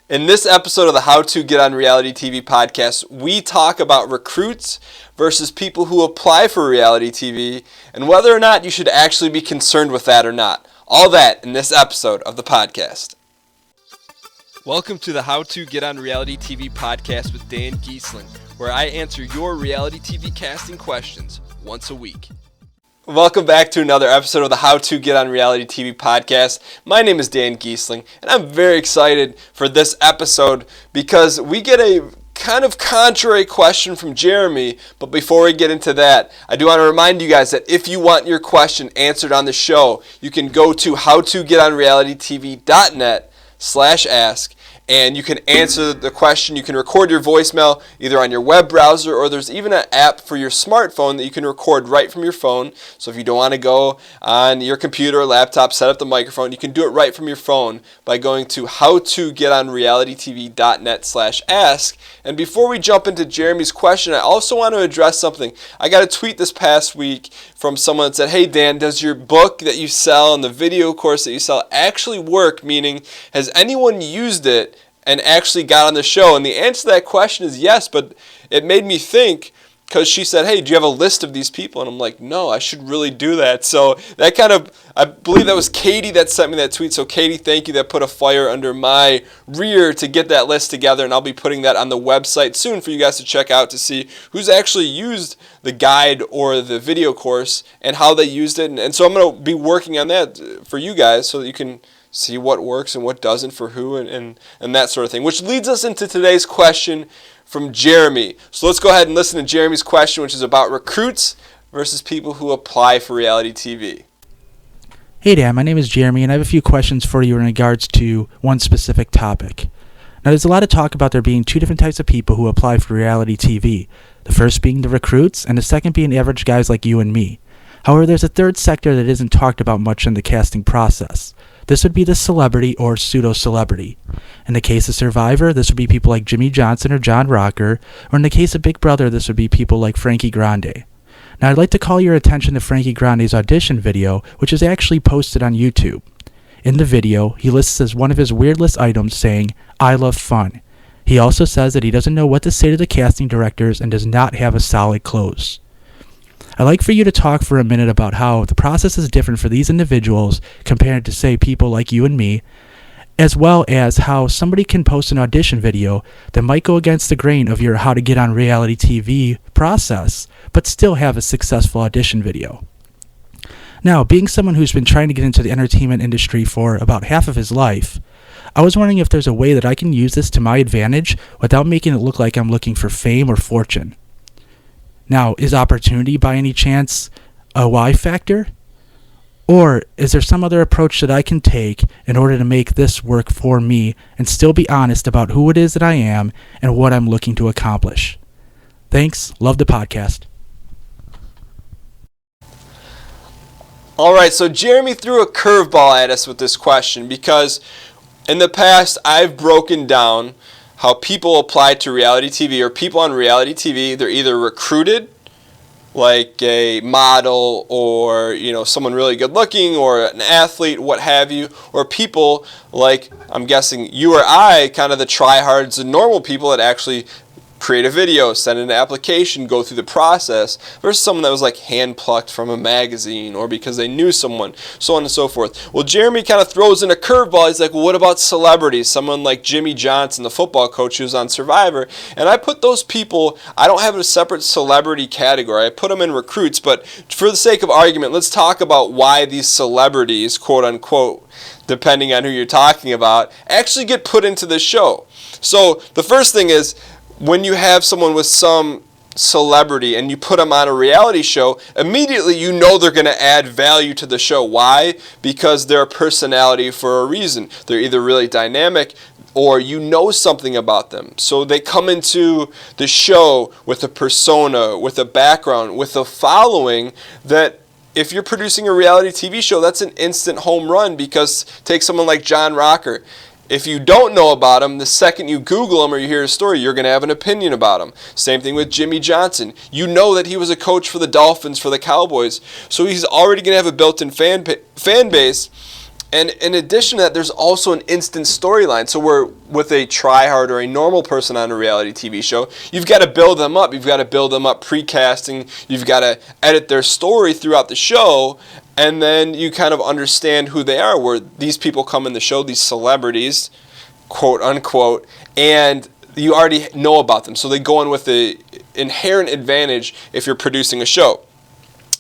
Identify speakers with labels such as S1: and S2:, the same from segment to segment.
S1: In this episode of the How to Get on Reality TV podcast, we talk about recruits versus people who apply for reality TV and whether or not you should actually be concerned with that or not. All that in this episode of the podcast. Welcome to the How to Get on Reality TV podcast with Dan Giesling, where I answer your reality TV casting questions once a week. Welcome back to another episode of the How to Get on Reality TV podcast. My name is Dan Giesling, and I'm very excited for this episode because we get a kind of contrary question from Jeremy. But before we get into that, I do want to remind you guys that if you want your question answered on the show, you can go to howtogetonrealitytv.net/ask. And you can answer the question. You can record your voicemail either on your web browser, or there's even an app for your smartphone that you can record right from your phone. So if you don't want to go on your computer or laptop, set up the microphone, you can do it right from your phone by going to howtogetonrealitytv.net/ask. And before we jump into Jeremy's question, I also want to address something. I got a tweet this past week from someone that said, "Hey Dan, does your book that you sell and the video course that you sell actually work? Meaning, has anyone used it and actually got on the show?" And the answer to that question is yes, but it made me think, because she said, "Hey, do you have a list of these people?" And I'm like, no, I should really do that. So that kind of, I believe that was Katie that sent me that tweet. So Katie, thank you. That put a fire under my rear to get that list together. And I'll be putting that on the website soon for you guys to check out to see who's actually used the guide or the video course and how they used it. And so I'm going to be working on that for you guys so that you can see what works and what doesn't for who and that sort of thing. Which leads us into today's question from Jeremy. So let's go ahead and listen to Jeremy's question, which is about recruits versus people who apply for reality TV.
S2: Hey Dan, my name is Jeremy, and I have a few questions for you in regards to one specific topic. Now, there's a lot of talk about there being two different types of people who apply for reality TV. The first being the recruits, and the second being average guys like you and me. However, there's a third sector that isn't talked about much in the casting process. This would be the celebrity or pseudo-celebrity. In the case of Survivor, this would be people like Jimmy Johnson or John Rocker, or in the case of Big Brother, this would be people like Frankie Grande. Now, I'd like to call your attention to Frankie Grande's audition video, which is actually posted on YouTube. In the video, he lists as one of his weird list items saying, "I love fun." He also says that he doesn't know what to say to the casting directors and does not have a solid close. I'd like for you to talk for a minute about how the process is different for these individuals compared to, say, people like you and me, as well as how somebody can post an audition video that might go against the grain of your how to get on reality TV process, but still have a successful audition video. Now, being someone who's been trying to get into the entertainment industry for about half of his life, I was wondering if there's a way that I can use this to my advantage without making it look like I'm looking for fame or fortune. Now, is opportunity by any chance a Y factor? Or is there some other approach that I can take in order to make this work for me and still be honest about who it is that I am and what I'm looking to accomplish? Thanks. Love the podcast.
S1: All right, so Jeremy threw a curveball at us with this question because in the past I've broken down how people apply to reality TV, or people on reality TV, they're either recruited, like a model or someone really good looking or an athlete, what have you, or people like, I'm guessing you or I, kind of the tryhards and normal people that actually create a video, send an application, go through the process, versus someone that was like hand-plucked from a magazine or because they knew someone, so on and so forth. Well, Jeremy kind of throws in a curveball. He's like, well, what about celebrities? Someone like Jimmy Johnson, the football coach who's on Survivor. And I put those people, I don't have a separate celebrity category. I put them in recruits, but for the sake of argument, let's talk about why these celebrities, quote unquote, depending on who you're talking about, actually get put into this show. So the first thing is, when you have someone with some celebrity and you put them on a reality show, immediately you know they're going to add value to the show. Why? Because they're a personality for a reason. They're either really dynamic or you know something about them. So they come into the show with a persona, with a background, with a following that if you're producing a reality TV show, that's an instant home run. Because take someone like John Rocker. If you don't know about him, the second you Google him or you hear his story, you're going to have an opinion about him. Same thing with Jimmy Johnson. You know that he was a coach for the Dolphins, for the Cowboys, so he's already going to have a built-in fan base. And in addition to that, there's also an instant storyline. So we're with a tryhard or a normal person on a reality TV show, you've got to build them up. You've got to build them up pre-casting. You've got to edit their story throughout the show, and then you kind of understand who they are, where these people come in the show, these celebrities, quote unquote, and you already know about them. So they go in with the inherent advantage if you're producing a show.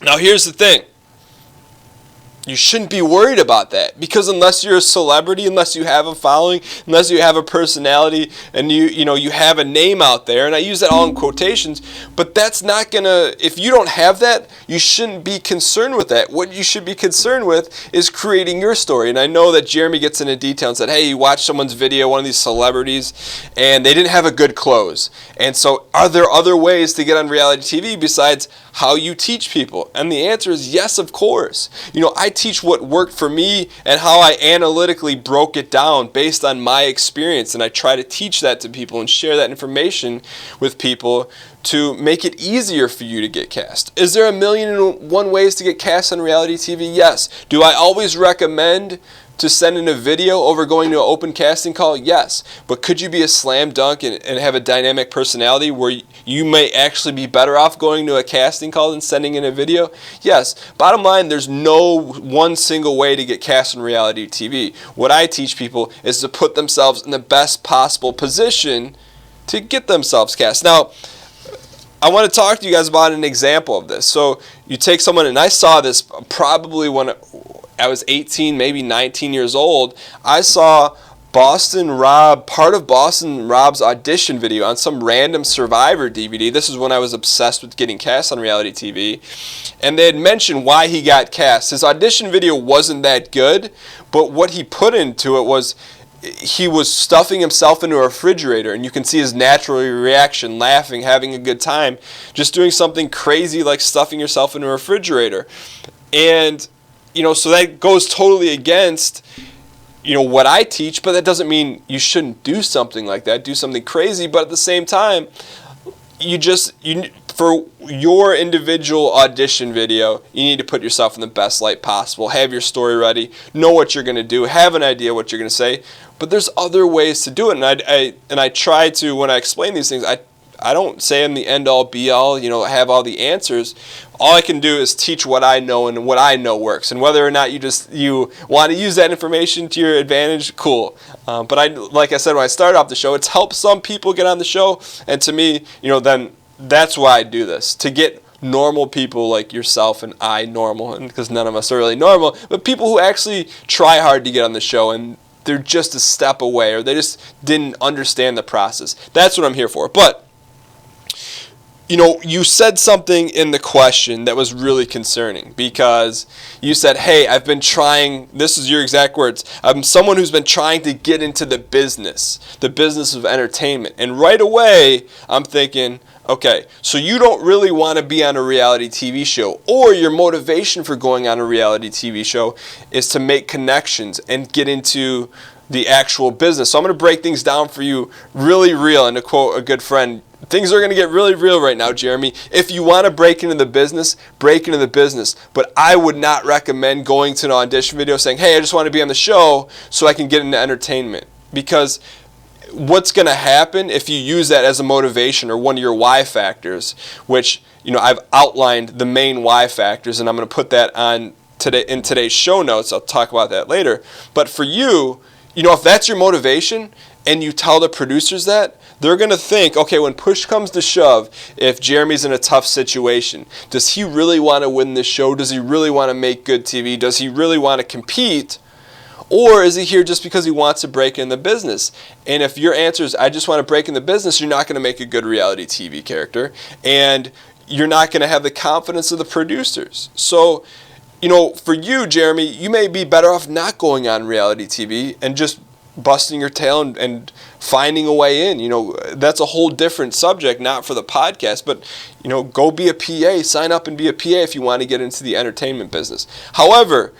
S1: Now here's the thing. You shouldn't be worried about that, because unless you're a celebrity, unless you have a following, unless you have a personality, and you have a name out there, and I use that all in quotations, but that's not gonna, if you don't have that, you shouldn't be concerned with that. What you should be concerned with is creating your story. And I know that Jeremy gets into detail and said, hey, you watched someone's video, one of these celebrities, and they didn't have a good close. And so are there other ways to get on reality TV besides how you teach people? And the answer is yes, of course. I teach what worked for me and how I analytically broke it down based on my experience, and I try to teach that to people and share that information with people to make it easier for you to get cast. Is there 1,000,001 ways to get cast on reality TV? Yes. Do I always recommend to send in a video over going to an open casting call? Yes. But could you be a slam dunk and have a dynamic personality where you may actually be better off going to a casting call than sending in a video? Yes. Bottom line, there's no one single way to get cast in reality TV. What I teach people is to put themselves in the best possible position to get themselves cast. Now, I want to talk to you guys about an example of this. So you take someone, and I saw this probably when I was 18, maybe 19 years old. I saw part of Boston Rob's audition video on some random Survivor DVD. This is when I was obsessed with getting cast on reality TV. And they had mentioned why he got cast. His audition video wasn't that good, but what he put into it was he was stuffing himself into a refrigerator, and you can see his natural reaction, laughing, having a good time, just doing something crazy like stuffing yourself into a refrigerator. And so that goes totally against what I teach, but that doesn't mean you shouldn't do something like that, do something crazy. But at the same time, for your individual audition video, you need to put yourself in the best light possible, have your story ready, know what you're going to do, have an idea what you're going to say. But there's other ways to do it, and I try to, when I explain these things, I don't say I'm the end-all, be-all, have all the answers. All I can do is teach what I know, and what I know works. And whether or not you want to use that information to your advantage, cool. But like I said when I started off the show, it's helped some people get on the show, and to me, then that's why I do this, to get normal people like yourself and I normal, and because none of us are really normal, but people who actually try hard to get on the show, and they're just a step away, or they just didn't understand the process. That's what I'm here for. But you said something in the question that was really concerning, because you said, hey, I've been trying, this is your exact words, I'm someone who's been trying to get into the business of entertainment. And right away, I'm thinking, okay, so you don't really want to be on a reality TV show, or your motivation for going on a reality TV show is to make connections and get into the actual business. So I'm going to break things down for you really real, and to quote a good friend, things are going to get really real right now, Jeremy. If you want to break into the business, break into the business. But I would not recommend going to an audition video saying, hey, I just want to be on the show so I can get into entertainment. Because what's going to happen if you use that as a motivation or one of your why factors, which I've outlined the main why factors, and I'm going to put that on in today's show notes. I'll talk about that later. But for you, if that's your motivation and you tell the producers that, they're going to think, okay, when push comes to shove, if Jeremy's in a tough situation, does he really want to win this show? Does he really want to make good TV? Does he really want to compete? Or is he here just because he wants to break in the business? And if your answer is, I just want to break in the business, you're not going to make a good reality TV character, and you're not going to have the confidence of the producers. So, for you, Jeremy, you may be better off not going on reality TV and just busting your tail and finding a way in. That's a whole different subject, not for the podcast, but go be a PA, sign up and be a PA if you want to get into the entertainment business. However,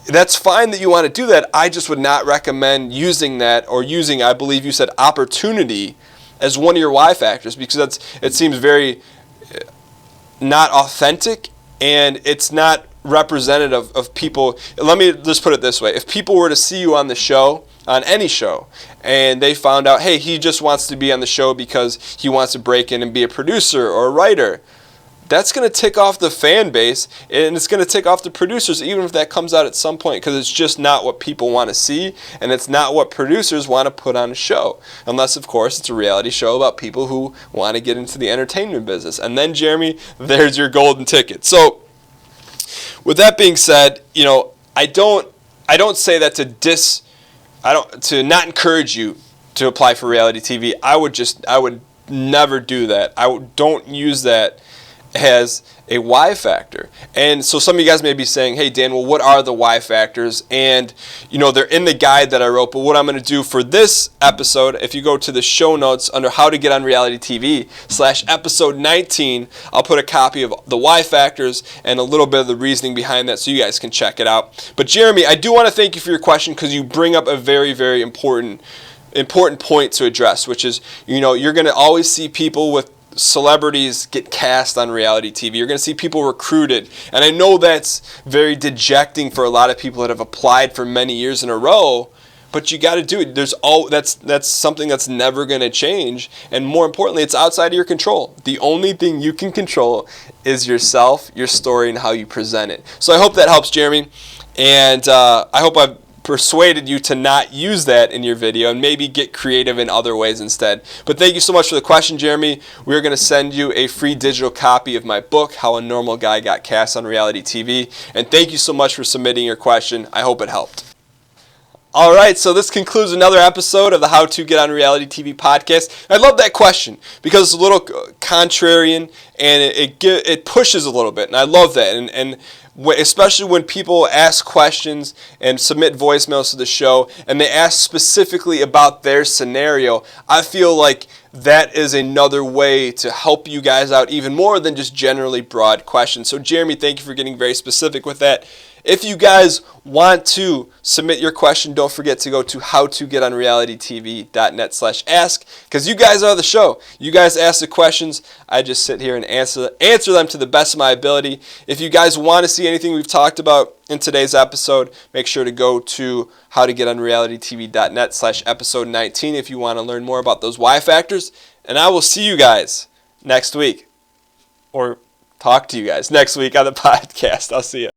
S1: that's fine that you want to do that. I just would not recommend using that, or using, I believe you said, opportunity as one of your why factors, because it seems very not authentic, and it's not representative of people. Let me just put it this way. If people were to see you on the show, on any show, and they found out, hey, he just wants to be on the show because he wants to break in and be a producer or a writer, that's going to tick off the fan base, and it's going to tick off the producers, even if that comes out at some point, because it's just not what people want to see, and it's not what producers want to put on a show. Unless, of course, it's a reality show about people who want to get into the entertainment business. And then, Jeremy, there's your golden ticket. So, with that being said, I don't say that to not encourage you to apply for reality TV. I would never do that. Don't use that as a why factor. And so some of you guys may be saying, hey Dan, well, what are the why factors? And they're in the guide that I wrote, but what I'm going to do for this episode, if you go to the show notes under how to get on reality TV /episode 19, I'll put a copy of the why factors and a little bit of the reasoning behind that so you guys can check it out. But Jeremy, I do want to thank you for your question, because you bring up a very, very important point to address, which is, you're going to always see people with celebrities get cast on reality TV. You're going to see people recruited. And I know that's very dejecting for a lot of people that have applied for many years in a row, but you got to do it. That's something that's never going to change. And more importantly, it's outside of your control. The only thing you can control is yourself, your story, and how you present it. So I hope that helps, Jeremy. And I hope I've persuaded you to not use that in your video and maybe get creative in other ways instead. But thank you so much for the question, Jeremy. We're going to send you a free digital copy of my book, How a Normal Guy Got Cast on Reality TV. And thank you so much for submitting your question. I hope it helped. All right, so this concludes another episode of the How to Get on Reality TV podcast. I love that question because it's a little contrarian and it pushes a little bit, and I love that. And especially when people ask questions and submit voicemails to the show and they ask specifically about their scenario, I feel like that is another way to help you guys out even more than just generally broad questions. So Jeremy, thank you for getting very specific with that. If you guys want to submit your question, don't forget to go to howtogetonrealitytv.net/ask, because you guys are the show. You guys ask the questions. I just sit here and answer them to the best of my ability. If you guys want to see anything we've talked about in today's episode, make sure to go to howtogetonrealitytv.net/episode 19 if you want to learn more about those why factors. And I will see you guys next week, or talk to you guys next week on the podcast. I'll see you.